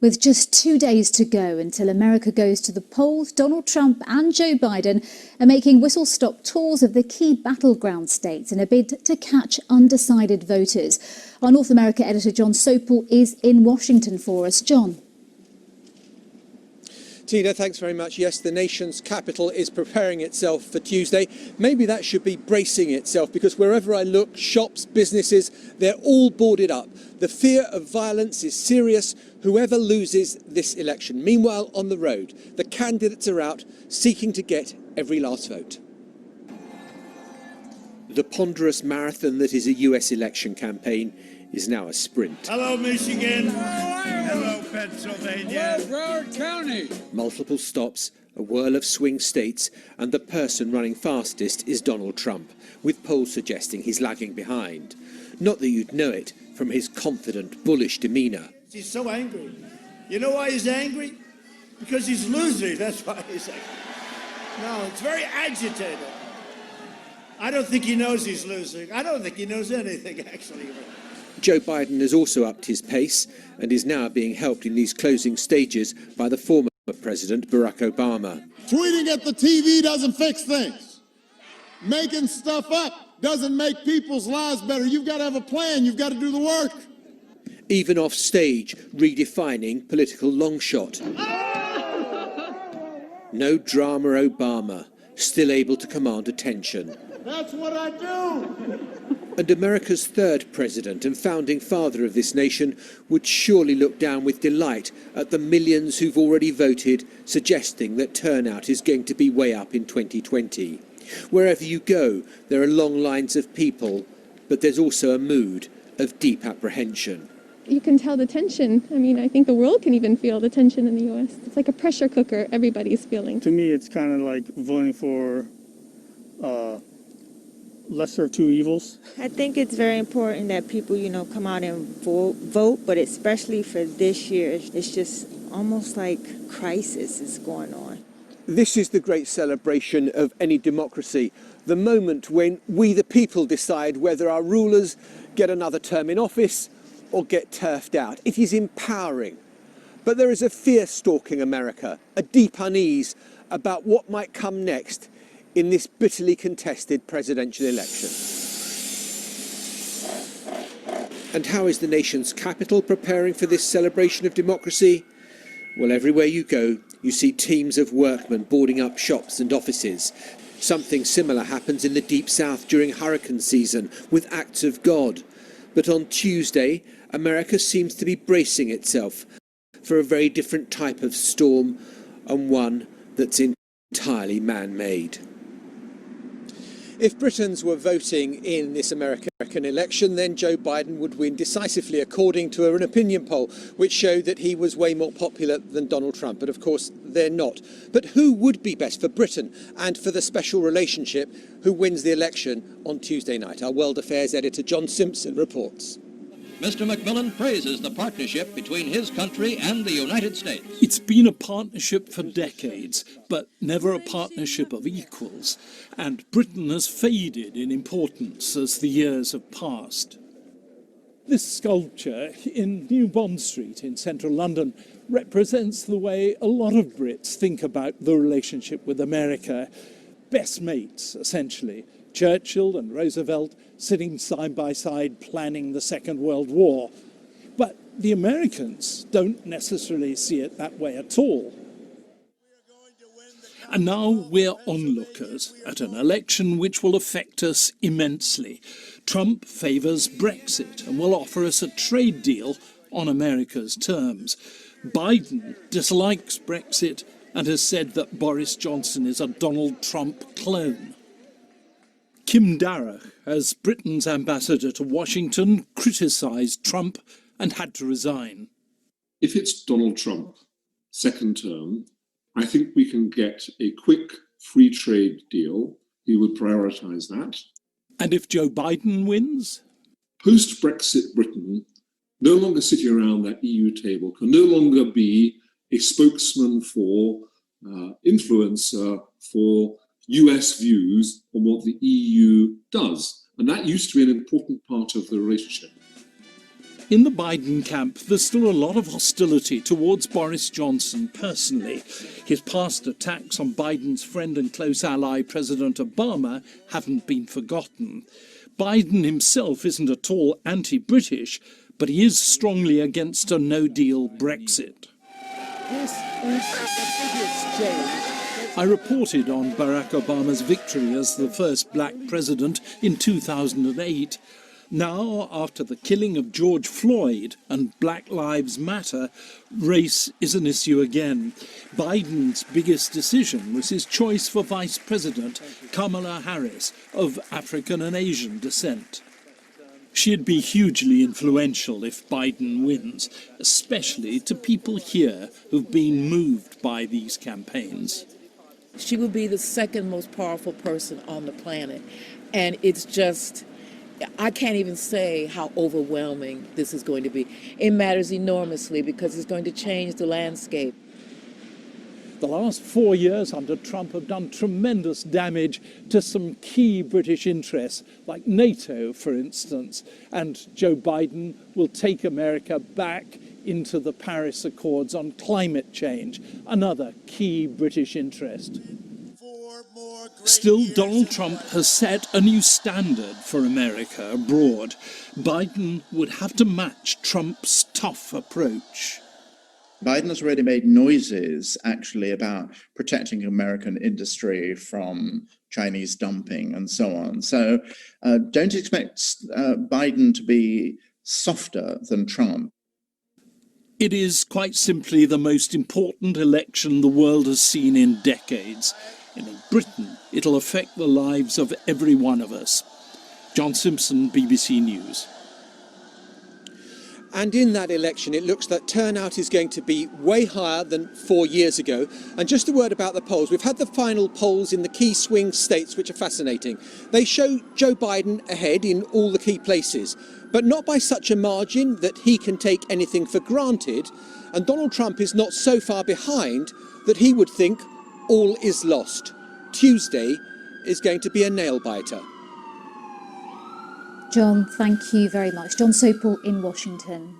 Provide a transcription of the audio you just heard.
With just 2 days to go until America goes to the polls, Donald Trump and Joe Biden are making whistle-stop tours of the key battleground states in a bid to catch undecided voters. Our North America editor John Sopel is in Washington for us. John. Tina, thanks very much. Yes, the nation's capital is preparing itself for Tuesday. Maybe that should be bracing itself, because wherever I look, shops, businesses, they're all boarded up. The fear of violence is serious, whoever loses this election. Meanwhile, on the road, the candidates are out seeking to get every last vote. The ponderous marathon that is a US election campaign is now a sprint. Hello, Michigan. Hello, Pennsylvania. Hello, Broward County. Multiple stops, a whirl of swing states, and the person running fastest is Donald Trump, with polls suggesting he's lagging behind. Not that you'd know it from his confident, bullish demeanour. He's so angry. You know why he's angry? Because he's losing. That's why he's angry. No, it's very agitated. I don't think he knows he's losing. I don't think he knows anything, actually. Joe Biden has also upped his pace and is now being helped in these closing stages by the former President Barack Obama. Tweeting at the TV doesn't fix things. Making stuff up doesn't make people's lives better. You've got to have a plan. You've got to do the work. Even off stage, redefining political longshot. No drama Obama, still able to command attention. That's what I do. And America's third president and founding father of this nation would surely look down with delight at the millions who've already voted, suggesting that turnout is going to be way up in 2020. Wherever you go, there are long lines of people, but there's also a mood of deep apprehension. You can tell the tension. I mean, I think the world can even feel the tension in the U.S. It's like a pressure cooker everybody's feeling. To me, it's kind of like voting for lesser of two evils. I think it's very important that people, come out and vote, but especially for this year, it's just almost like crisis is going on. This is the great celebration of any democracy, the moment when we the people decide whether our rulers get another term in office or get turfed out. It is empowering. But there is a fear stalking America, a deep unease about what might come next in this bitterly contested presidential election. And how is the nation's capital preparing for this celebration of democracy? Well, everywhere you go, you see teams of workmen boarding up shops and offices. Something similar happens in the Deep South during hurricane season with acts of God. But on Tuesday, America seems to be bracing itself for a very different type of storm, and one that's entirely man-made. If Britons were voting in this American election, then Joe Biden would win decisively, according to an opinion poll, which showed that he was way more popular than Donald Trump. But of course, they're not. But who would be best for Britain and for the special relationship? Who wins the election on Tuesday night? Our World Affairs editor John Simpson reports. Mr. Macmillan praises the partnership between his country and the United States. It's been a partnership for decades, but never a partnership of equals. And Britain has faded in importance as the years have passed. This sculpture in New Bond Street in central London represents the way a lot of Brits think about the relationship with America. Best mates, essentially. Churchill and Roosevelt sitting side by side planning the Second World War. But the Americans don't necessarily see it that way at all. And now we're onlookers at an election which will affect us immensely. Trump favours Brexit and will offer us a trade deal on America's terms. Biden dislikes Brexit and has said that Boris Johnson is a Donald Trump clone. Kim Darroch, as Britain's ambassador to Washington, criticised Trump and had to resign. If it's Donald Trump, second term, I think we can get a quick free trade deal. He would prioritise that. And if Joe Biden wins? Post-Brexit Britain, no longer sitting around that EU table, can no longer be a spokesman for, influencer for US views on what the EU does. And that used to be an important part of the relationship. In the Biden camp, there's still a lot of hostility towards Boris Johnson personally. His past attacks on Biden's friend and close ally, President Obama, haven't been forgotten. Biden himself isn't at all anti-British, but he is strongly against a no-deal Brexit. This is the biggest change. I reported on Barack Obama's victory as the first black president in 2008. Now, after the killing of George Floyd and Black Lives Matter, race is an issue again. Biden's biggest decision was his choice for Vice President, Kamala Harris, of African and Asian descent. She'd be hugely influential if Biden wins, especially to people here who've been moved by these campaigns. She will be the second most powerful person on the planet. And it's just, I can't even say how overwhelming this is going to be. It matters enormously because it's going to change the landscape. The last 4 years under Trump have done tremendous damage to some key British interests, like NATO, for instance, and Joe Biden will take America back into the Paris Accords on climate change, another key British interest. Still, Donald Trump has set a new standard for America abroad. Biden would have to match Trump's tough approach. Biden has already made noises, actually, about protecting American industry from Chinese dumping and so on. So don't expect Biden to be softer than Trump. It is quite simply the most important election the world has seen in decades. And in Britain, it'll affect the lives of every one of us. John Simpson, BBC News. And in that election, it looks that turnout is going to be way higher than 4 years ago. And just a word about the polls. We've had the final polls in the key swing states, which are fascinating. They show Joe Biden ahead in all the key places, but not by such a margin that he can take anything for granted. And Donald Trump is not so far behind that he would think all is lost. Tuesday is going to be a nail-biter. John, thank you very much. John Sopel in Washington.